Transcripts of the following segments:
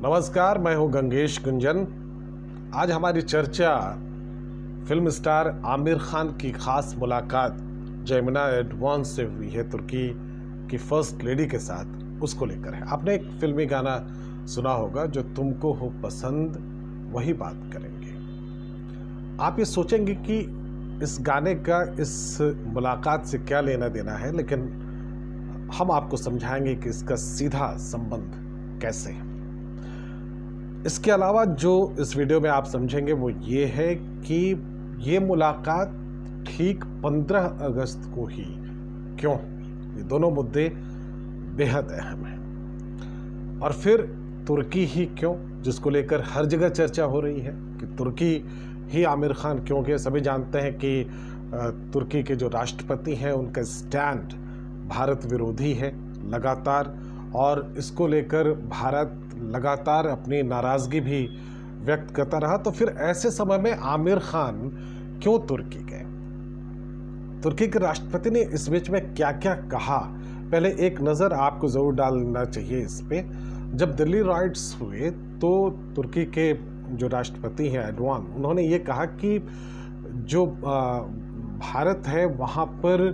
नमस्कार, मैं हूं गंगेश गुंजन। आज हमारी चर्चा फिल्म स्टार आमिर खान की खास मुलाकात जैमिना एर्दोगान से हुई है, तुर्की की फर्स्ट लेडी के साथ, उसको लेकर है। आपने एक फिल्मी गाना सुना होगा, जो तुमको हो पसंद वही बात करेंगे। आप ये सोचेंगे कि इस गाने का इस मुलाकात से क्या लेना देना है, लेकिन हम आपको समझाएंगे कि इसका सीधा संबंध कैसे है। इसके अलावा जो इस वीडियो में आप समझेंगे वो ये है कि ये मुलाकात ठीक 15 अगस्त को ही क्यों हुई। ये दोनों मुद्दे बेहद अहम हैं। और फिर तुर्की ही क्यों, जिसको लेकर हर जगह चर्चा हो रही है कि तुर्की ही आमिर खान क्यों गए। सभी जानते हैं कि तुर्की के जो राष्ट्रपति हैं उनका स्टैंड भारत विरोधी है लगातार, और इसको लेकर भारत लगातार अपनी नाराज़गी भी व्यक्त करता रहा। तो फिर ऐसे समय में आमिर खान क्यों तुर्की गए? तुर्की के राष्ट्रपति ने इस बीच में क्या क्या कहा, पहले एक नज़र आपको ज़रूर डालना चाहिए इस पे। जब दिल्ली राइट्स हुए तो तुर्की के जो राष्ट्रपति हैं एर्दोगान, उन्होंने ये कहा कि जो भारत है वहाँ पर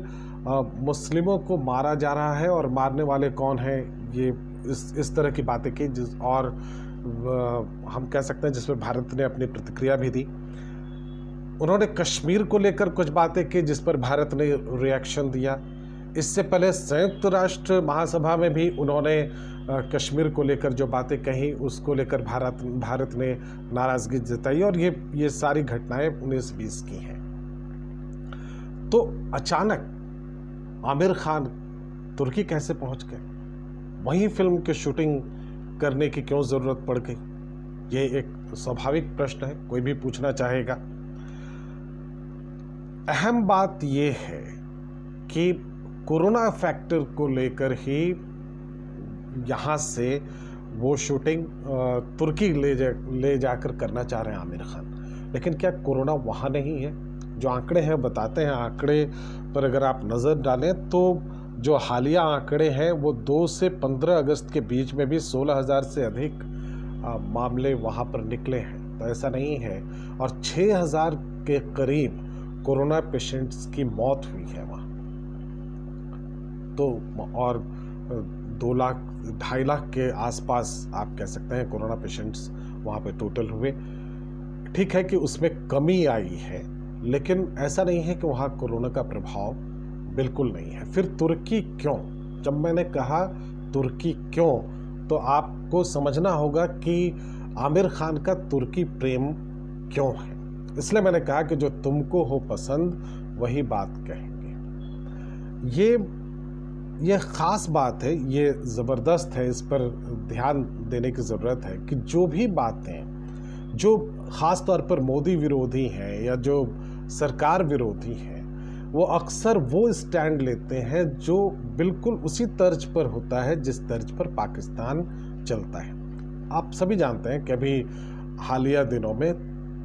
मुस्लिमों को मारा जा रहा है और मारने वाले कौन हैं, ये इस तरह की बातें की, और हम कह सकते हैं जिसमें भारत ने अपनी प्रतिक्रिया भी दी। उन्होंने कश्मीर को लेकर कुछ बातें की जिस पर भारत ने रिएक्शन दिया। इससे पहले संयुक्त राष्ट्र महासभा में भी उन्होंने कश्मीर को लेकर जो बातें कही उसको लेकर भारत ने नाराज़गी जताई, और ये सारी घटनाएं 19-20 की हैं। तो अचानक आमिर खान तुर्की कैसे पहुंच गए? वहीं फिल्म की शूटिंग करने की क्यों ज़रूरत पड़ गई? ये एक स्वाभाविक प्रश्न है, कोई भी पूछना चाहेगा। अहम बात ये है कि कोरोना फैक्टर को लेकर ही यहाँ से वो शूटिंग तुर्की ले जाकर करना चाह रहे हैं आमिर खान। लेकिन क्या कोरोना वहाँ नहीं है? जो आंकड़े हैं बताते हैं, आंकड़े पर अगर आप नज़र डालें तो जो हालिया आंकड़े हैं वो 2 से 15 अगस्त के बीच में भी 16,000 से अधिक मामले वहाँ पर निकले हैं। तो ऐसा नहीं है, और 6,000 के करीब कोरोना पेशेंट्स की मौत हुई है वहाँ। तो और 2 लाख 2.5 लाख के आसपास आप कह सकते हैं कोरोना पेशेंट्स वहाँ पे टोटल हुए। ठीक है कि उसमें कमी आई है, लेकिन ऐसा नहीं है कि वहाँ कोरोना का प्रभाव बिल्कुल नहीं है। फिर तुर्की क्यों? जब मैंने कहा तुर्की क्यों, तो आपको समझना होगा कि आमिर खान का तुर्की प्रेम क्यों है। इसलिए मैंने कहा कि जो तुमको हो पसंद वही बात कहेंगे। ये ख़ास बात है, ये ज़बरदस्त है, इस पर ध्यान देने की ज़रूरत है कि जो भी बातें जो ख़ास तौर पर मोदी विरोधी हैं या जो सरकार विरोधी हैं, वो अक्सर वो स्टैंड लेते हैं जो बिल्कुल उसी तर्ज पर होता है जिस तर्ज पर पाकिस्तान चलता है। आप सभी जानते हैं कि अभी हालिया दिनों में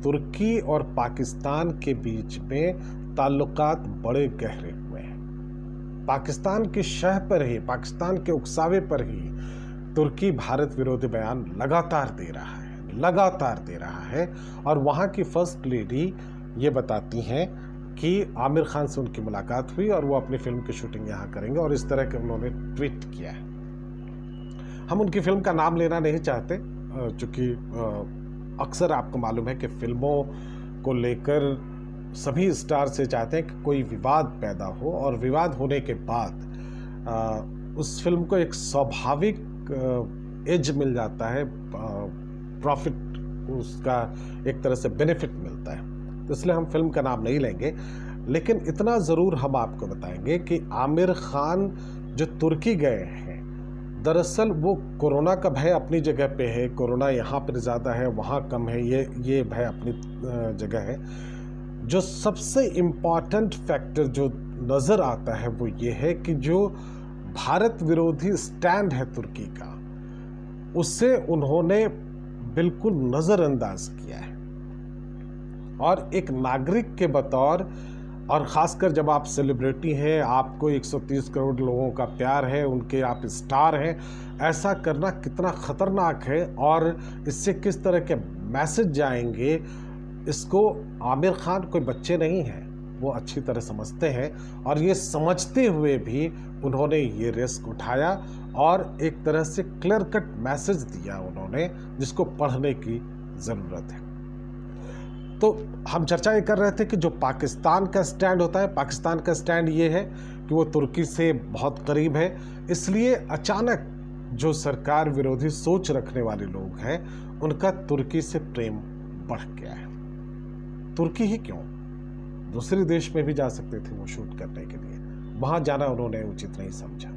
तुर्की और पाकिस्तान के बीच में ताल्लुकात बड़े गहरे हुए हैं। पाकिस्तान की शह पर ही, पाकिस्तान के उकसावे पर ही तुर्की भारत विरोधी बयान लगातार दे रहा है। और वहाँ की फर्स्ट लेडी ये बताती हैं कि आमिर खान से उनकी मुलाकात हुई और वो अपनी फिल्म की शूटिंग यहाँ करेंगे, और इस तरह के उन्होंने ट्वीट किया है। हम उनकी फिल्म का नाम लेना नहीं चाहते, चूँकि अक्सर आपको मालूम है कि फिल्मों को लेकर सभी स्टार से चाहते हैं कि कोई विवाद पैदा हो, और विवाद होने के बाद उस फिल्म को एक स्वाभाविक एज मिल जाता है, प्रॉफिट, उसका एक तरह से बेनिफिट मिलता है। तो इसलिए हम फिल्म का नाम नहीं लेंगे, लेकिन इतना ज़रूर हम आपको बताएंगे कि आमिर खान जो तुर्की गए हैं, दरअसल वो कोरोना का भय अपनी जगह पे है, कोरोना यहाँ पर ज़्यादा है वहाँ कम है, ये भय अपनी जगह है। जो सबसे इम्पॉर्टेंट फैक्टर जो नज़र आता है वो ये है कि जो भारत विरोधी स्टैंड है तुर्की का, उससे उन्होंने बिल्कुल नज़रअंदाज किया है। और एक नागरिक के बतौर और ख़ासकर जब आप सेलिब्रिटी हैं, आपको 130 करोड़ लोगों का प्यार है, उनके आप स्टार हैं, ऐसा करना कितना ख़तरनाक है और इससे किस तरह के मैसेज जाएंगे, इसको आमिर खान कोई बच्चे नहीं हैं, वो अच्छी तरह समझते हैं। और ये समझते हुए भी उन्होंने ये रिस्क उठाया और एक तरह से क्लियर कट मैसेज दिया उन्होंने, जिसको पढ़ने की ज़रूरत है। तो हम चर्चा ये कर रहे थे कि जो पाकिस्तान का स्टैंड होता है, पाकिस्तान का स्टैंड ये है कि वो तुर्की से बहुत करीब है, इसलिए अचानक जो सरकार विरोधी सोच रखने वाले लोग हैं, उनका तुर्की से प्रेम बढ़ गया है। तुर्की ही क्यों, दूसरे देश में भी जा सकते थे वो शूट करने के लिए, वहाँ जाना उन्होंने उचित नहीं समझा।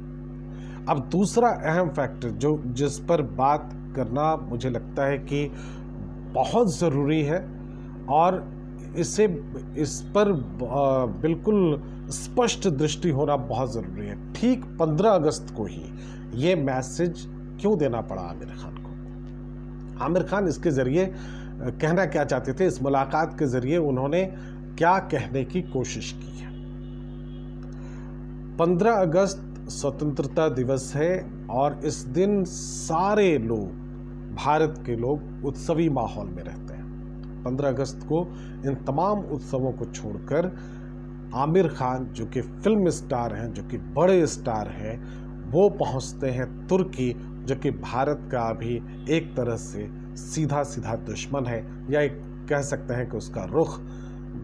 अब दूसरा अहम फैक्टर जिस पर बात करना मुझे लगता है कि बहुत ज़रूरी है और इस पर बिल्कुल स्पष्ट दृष्टि होना बहुत ज़रूरी है। ठीक 15 अगस्त को ही ये मैसेज क्यों देना पड़ा आमिर खान को? आमिर खान इसके ज़रिए कहना क्या चाहते थे, इस मुलाकात के ज़रिए उन्होंने क्या कहने की कोशिश की है? 15 अगस्त स्वतंत्रता दिवस है और इस दिन सारे लोग, भारत के लोग उत्सवी माहौल में रहते हैं। 15 अगस्त को इन तमाम उत्सवों को छोड़कर आमिर खान, जो कि फिल्म स्टार हैं, जो कि बड़े स्टार हैं, वो पहुंचते हैं तुर्की, जो कि भारत का अभी एक तरह से सीधा सीधा दुश्मन है, या एक कह सकते हैं कि उसका रुख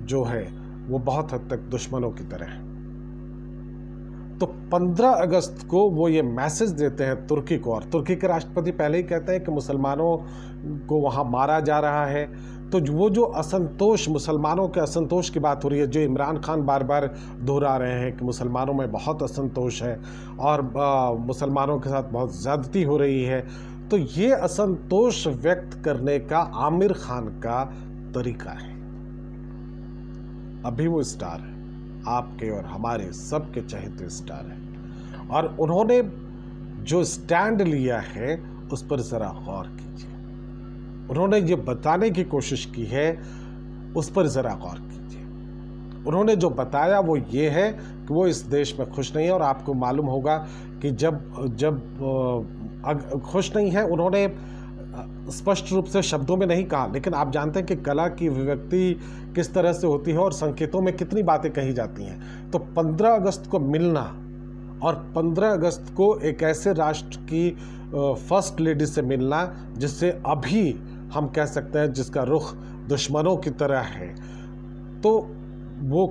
जो है वो बहुत हद तक दुश्मनों की तरह है। तो 15 अगस्त को वो ये मैसेज देते हैं तुर्की को, और तुर्की के राष्ट्रपति पहले ही कहते हैं कि मुसलमानों को वहाँ मारा जा रहा है। तो वो जो असंतोष, मुसलमानों के असंतोष की बात हो रही है, जो इमरान खान बार बार दोहरा रहे हैं कि मुसलमानों में बहुत असंतोष है और मुसलमानों के साथ बहुत ज़्यादती हो रही है, तो ये असंतोष व्यक्त करने का आमिर खान का तरीका है। अभी वो स्टार है, आपके और हमारे सबके चहेते स्टार है, और उन्होंने जो स्टैंड लिया है उस पर ज़रा गौर कीजिए। उन्होंने ये बताने की कोशिश की है, उस पर ज़रा गौर कीजिए। उन्होंने जो बताया वो ये है कि वो इस देश में खुश नहीं है, और आपको मालूम होगा कि जब खुश नहीं है, उन्होंने स्पष्ट रूप से शब्दों में नहीं कहा, लेकिन आप जानते हैं कि कला की अभिव्यक्ति किस तरह से होती है और संकेतों में कितनी बातें कही जाती हैं। तो 15 अगस्त को मिलना और 15 अगस्त को एक ऐसे राष्ट्र की फर्स्ट लेडी से मिलना जिससे अभी हम कह सकते हैं जिसका रुख दुश्मनों की तरह है, तो वो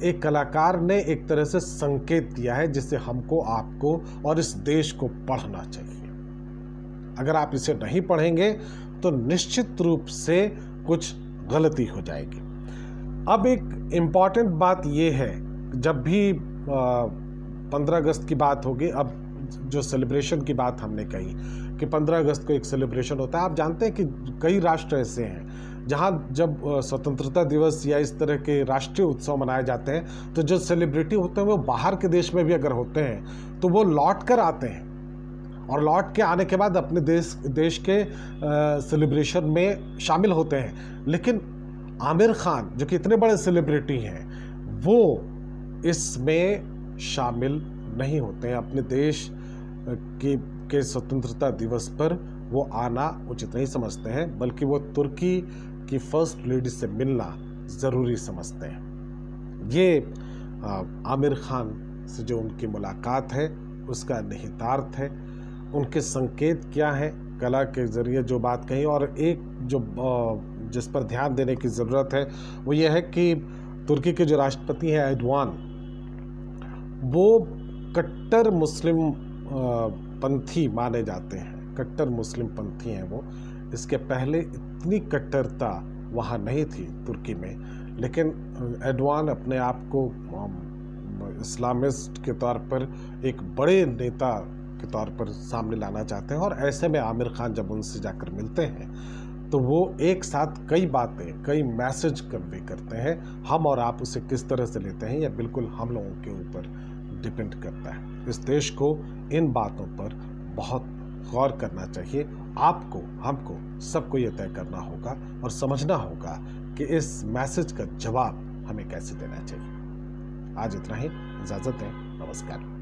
एक कलाकार ने एक तरह से संकेत दिया है जिससे हमको, आपको और इस देश को पढ़ना चाहिए। अगर आप इसे नहीं पढ़ेंगे तो निश्चित रूप से कुछ गलती हो जाएगी। अब एक इम्पॉर्टेंट बात यह है, जब भी 15 अगस्त की बात होगी, अब जो सेलिब्रेशन की बात हमने कही कि 15 अगस्त को एक सेलिब्रेशन होता है, आप जानते हैं कि कई राष्ट्र ऐसे हैं जहां जब स्वतंत्रता दिवस या इस तरह के राष्ट्रीय उत्सव मनाए जाते हैं, तो जो सेलिब्रिटी होते हैं वो बाहर के देश में भी अगर होते हैं तो वो लौट कर आते हैं, और लौट के आने के बाद अपने देश के सेलिब्रेशन में शामिल होते हैं। लेकिन आमिर खान, जो कि इतने बड़े सेलिब्रिटी हैं, वो इसमें शामिल नहीं होते हैं। अपने देश के स्वतंत्रता दिवस पर वो आना उचित नहीं समझते हैं, बल्कि वो तुर्की की फर्स्ट लेडी से मिलना ज़रूरी समझते हैं। ये आमिर खान से जो उनकी मुलाकात है उसका निहितार्थ है। उनके संकेत क्या हैं, कला के ज़रिए जो बात कही। और एक जो जिस पर ध्यान देने की ज़रूरत है वो ये है कि तुर्की के जो राष्ट्रपति हैं एर्दोगान, वो कट्टर मुस्लिम पंथी माने जाते हैं, कट्टर मुस्लिम पंथी हैं वो। इसके पहले इतनी कट्टरता वहाँ नहीं थी तुर्की में, लेकिन एर्दोगान अपने आप को इस्लामिस्ट के तौर पर एक बड़े नेता के तौर पर सामने लाना चाहते हैं। और ऐसे में आमिर खान जब उनसे जाकर मिलते हैं तो वो एक साथ कई बातें, कई मैसेज कन्वे करते हैं। हम और आप उसे किस तरह से लेते हैं यह बिल्कुल हम लोगों के ऊपर डिपेंड करता है। इस देश को इन बातों पर बहुत गौर करना चाहिए। आपको, हमको, सबको ये तय करना होगा और समझना होगा कि इस मैसेज का जवाब हमें कैसे देना चाहिए। आज इतना ही, इजाज़त दें, नमस्कार।